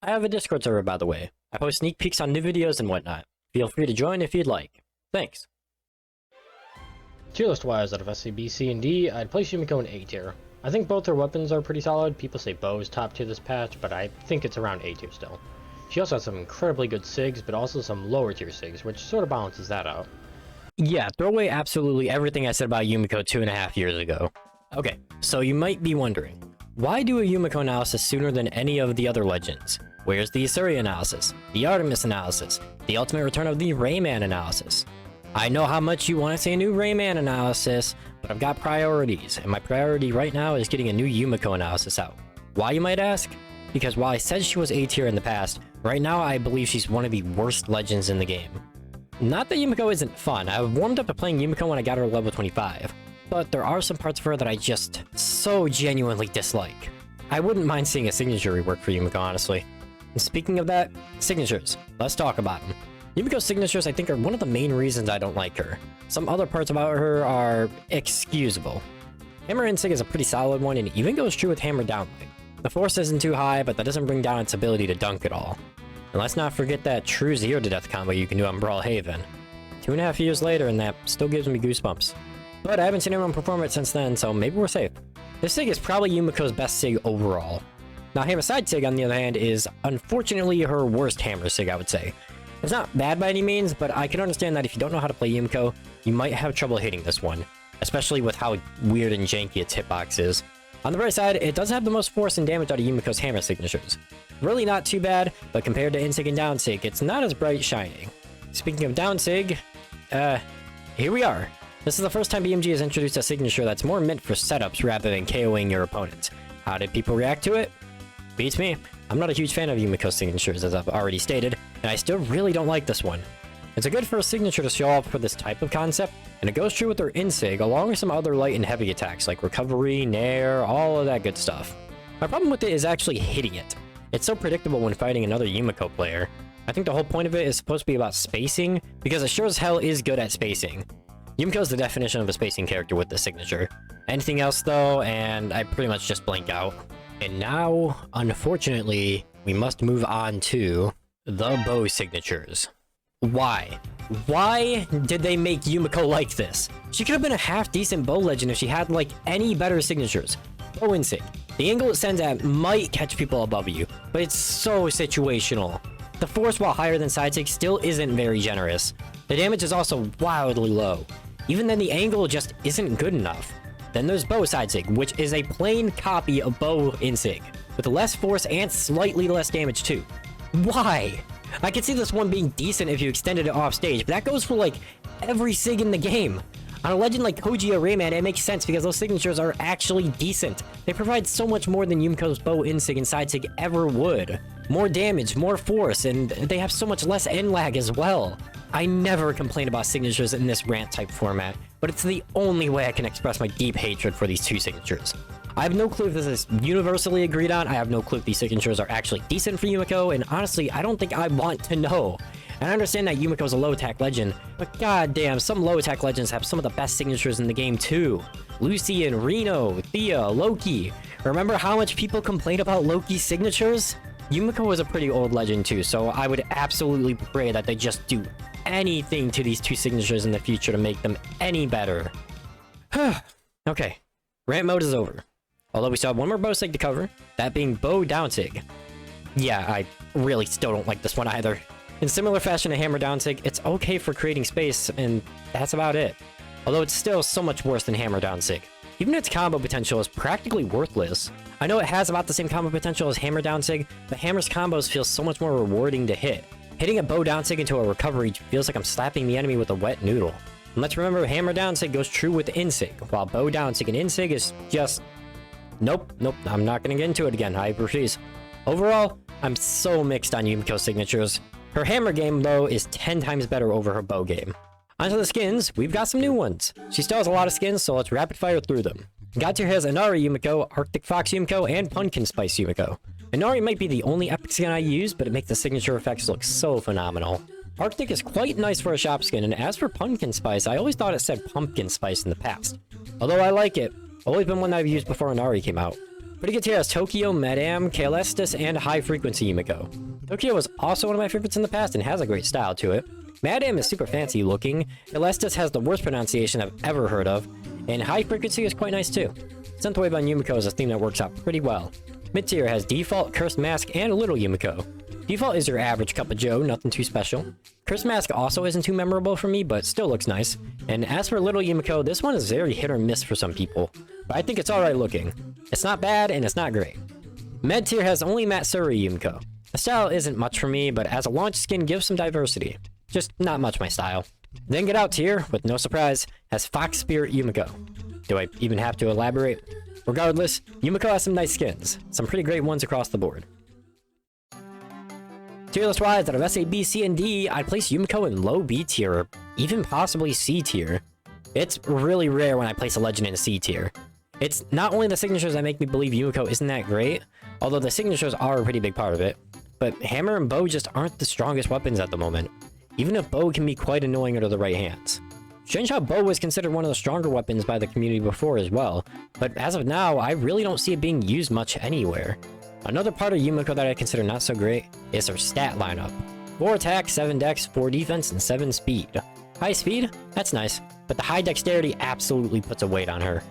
I have a Discord server, by the way. I post sneak peeks on new videos and whatnot. Feel free to join if you'd like. Thanks. Tier list wise, out of SC, B, C, and D, I'd place Yumiko in A tier. I think both her weapons are pretty solid. People say bow is top tier this patch, but I think it's around A tier still. She also has some incredibly good SIGs, but also some lower tier SIGs, which sort of balances that out. Yeah, throw away absolutely everything I said about Yumiko 2.5 years ago. Okay, so you might be wondering, why do a Yumiko analysis sooner than any of the other legends? Where's the Asuri analysis, the Artemis analysis, the ultimate return of the Rayman analysis? I know how much you want to see a new Rayman analysis, but I've got priorities, and my priority right now is getting a new Yumiko analysis out. Why, you might ask? Because while I said she was A tier in the past, right now I believe she's one of the worst legends in the game. Not that Yumiko isn't fun, I've warmed up to playing Yumiko when I got her level 25, but there are some parts of her that I just so genuinely dislike. I wouldn't mind seeing a signature rework for Yumiko, honestly. And speaking of that, signatures. Let's talk about them. Yumiko's signatures, I think, are one of the main reasons I don't like her. Some other parts about her are excusable. Hammer Insig is a pretty solid one, and it even goes true with Hammer Downlight. The force isn't too high, but that doesn't bring down its ability to dunk at all. And let's not forget that true 0 to death combo you can do on Brawl Haven. 2.5 years later, and that still gives me goosebumps. But I haven't seen anyone perform it since then, so maybe we're safe. This SIG is probably Yumiko's best SIG overall. Now, Hammer Side SIG, on the other hand, is unfortunately her worst Hammer SIG, I would say. It's not bad by any means, but I can understand that if you don't know how to play Yumiko, you might have trouble hitting this one, especially with how weird and janky its hitbox is. On the bright side, it does have the most force and damage out of Yumiko's hammer signatures. Really not too bad, but compared to Insig and Downsig, it's not as bright shining. Speaking of Downsig, here we are. This is the first time BMG has introduced a signature that's more meant for setups rather than KOing your opponents. How did people react to it? Beats me. I'm not a huge fan of Yumiko's signatures, as I've already stated, and I still really don't like this one. It's a good first signature to show off for this type of concept, and it goes true with her Insig, along with some other light and heavy attacks like Recovery, Nair, all of that good stuff. My problem with it is actually hitting it. It's so predictable when fighting another Yumiko player. I think the whole point of it is supposed to be about spacing, because it sure as hell is good at spacing. Yumiko's the definition of a spacing character with this signature. Anything else though, and I pretty much just blank out. And now, unfortunately, we must move on to the bow signatures. Why? Why did they make Yumiko like this? She could have been a half-decent bow legend if she had, like, any better signatures. Bow Insig. The angle it sends at might catch people above you, but it's so situational. The force, while higher than side sig, still isn't very generous. The damage is also wildly low. Even then, the angle just isn't good enough. Then there's Bow Side Sig, which is a plain copy of Bow Insig, with less force and slightly less damage too. Why? I could see this one being decent if you extended it off stage, but that goes for like every sig in the game. On a legend like Koji or Rayman, it makes sense because those signatures are actually decent. They provide so much more than Yumiko's Bow Insig and Side Sig ever would. More damage, more force, and they have so much less end lag as well. I never complain about signatures in this rant type format, but it's the only way I can express my deep hatred for these two signatures. I have no clue if this is universally agreed on, I have no clue if these signatures are actually decent for Yumiko, and honestly, I don't think I want to know. And I understand that Yumiko's a low-attack legend, but goddamn, some low-attack legends have some of the best signatures in the game too. Lucian, Reno, Thea, Loki. Remember how much people complain about Loki's signatures? Yumiko was a pretty old legend too, so I would absolutely pray that they just do anything to these two signatures in the future to make them any better. Okay, rant mode is over. Although we still have one more bow sig to cover, that being Bow Downsig. Yeah, I really still don't like this one either. In similar fashion to Hammer Downsig, it's okay for creating space, and that's about it. Although it's still so much worse than Hammer Downsig. Even its combo potential is practically worthless. I know it has about the same combo potential as Hammer Downsig, but Hammer's combos feel so much more rewarding to hit. Hitting a Bow Downsig into a recovery feels like I'm slapping the enemy with a wet noodle. And let's remember, Hammer Downsig goes true with Insig, while Bow Downsig and Insig is just... Nope, I'm not gonna get into it again, I refuse. Overall, I'm so mixed on Yumiko's signatures. Her Hammer game, though, is 10 times better over her Bow game. Onto the skins, we've got some new ones. She still has a lot of skins, so let's rapid fire through them. God tier has Inari Yumiko, Arctic Fox Yumiko, and Pumpkin Spice Yumiko. Inari might be the only epic skin I use, but it makes the signature effects look so phenomenal. Arctic is quite nice for a shop skin, and as for Pumpkin Spice, I always thought it said Pumpkin Spice in the past. Although I like it, always been one that I've used before Inari came out. Pretty good tier has Tokyo, Madame, Kaelestis, and High Frequency Yumiko. Tokyo was also one of my favorites in the past and has a great style to it. Madame is super fancy looking, Kaelestis has the worst pronunciation I've ever heard of, and High Frequency is quite nice too. Synthwave on Yumiko is a theme that works out pretty well. Mid-tier has Default, Cursed Mask, and Little Yumiko. Default is your average cup of joe, nothing too special. Cursed Mask also isn't too memorable for me, but still looks nice. And as for Little Yumiko, this one is very hit or miss for some people, but I think it's alright looking. It's not bad, and it's not great. Med tier has only Matsuri Yumiko. The style isn't much for me, but as a launch skin gives some diversity. Just not much my style. Then Get Out tier, with no surprise, has Fox Spirit Yumiko. Do I even have to elaborate? Regardless, Yumiko has some nice skins, some pretty great ones across the board. Tier list wise, out of SA, B, C, and D, I'd place Yumiko in low B tier, or even possibly C tier. It's really rare when I place a legend in C tier. It's not only the signatures that make me believe Yumiko isn't that great, although the signatures are a pretty big part of it, but hammer and bow just aren't the strongest weapons at the moment, even if bow can be quite annoying under the right hands. Strange how bow was considered one of the stronger weapons by the community before as well, but as of now, I really don't see it being used much anywhere. Another part of Yumiko that I consider not so great is her stat lineup. 4 attack, 7 dex, 4 defense, and 7 speed. High speed? That's nice, but the high dexterity absolutely puts a weight on her.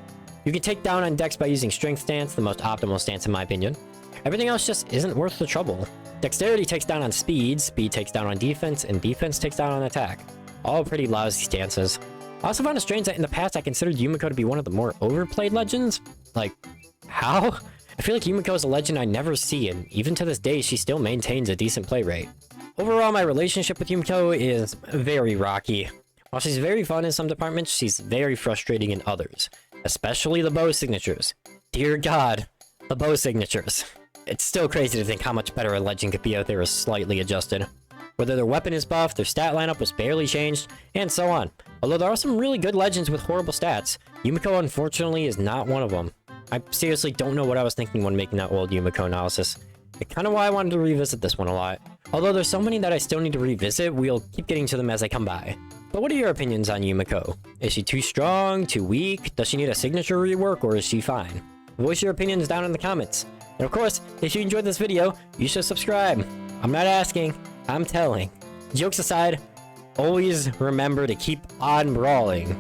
You can take down on dex by using strength stance, the most optimal stance in my opinion. Everything else just isn't worth the trouble. Dexterity takes down on speed, speed takes down on defense, and defense takes down on attack. All pretty lousy stances. I also found it strange that in the past I considered Yumiko to be one of the more overplayed legends. Like, how? I feel like Yumiko is a legend I never see, and even to this day she still maintains a decent play rate. Overall, my relationship with Yumiko is very rocky. While she's very fun in some departments, she's very frustrating in others. Especially the bow signatures. Dear God, the bow signatures. It's still crazy to think how much better a legend could be out there is slightly adjusted. Whether their weapon is buffed, their stat lineup was barely changed, and so on. Although there are some really good legends with horrible stats, Yumiko unfortunately is not one of them. I seriously don't know what I was thinking when making that old Yumiko analysis. It's kind of why I wanted to revisit this one a lot. Although there's so many that I still need to revisit, we'll keep getting to them as they come by. But what are your opinions on Yumiko? Is she too strong, too weak? Does she need a signature rework, or is she fine? Voice your opinions down in the comments. And of course, if you enjoyed this video, you should subscribe. I'm not asking, I'm telling. Jokes aside, always remember to keep on brawling.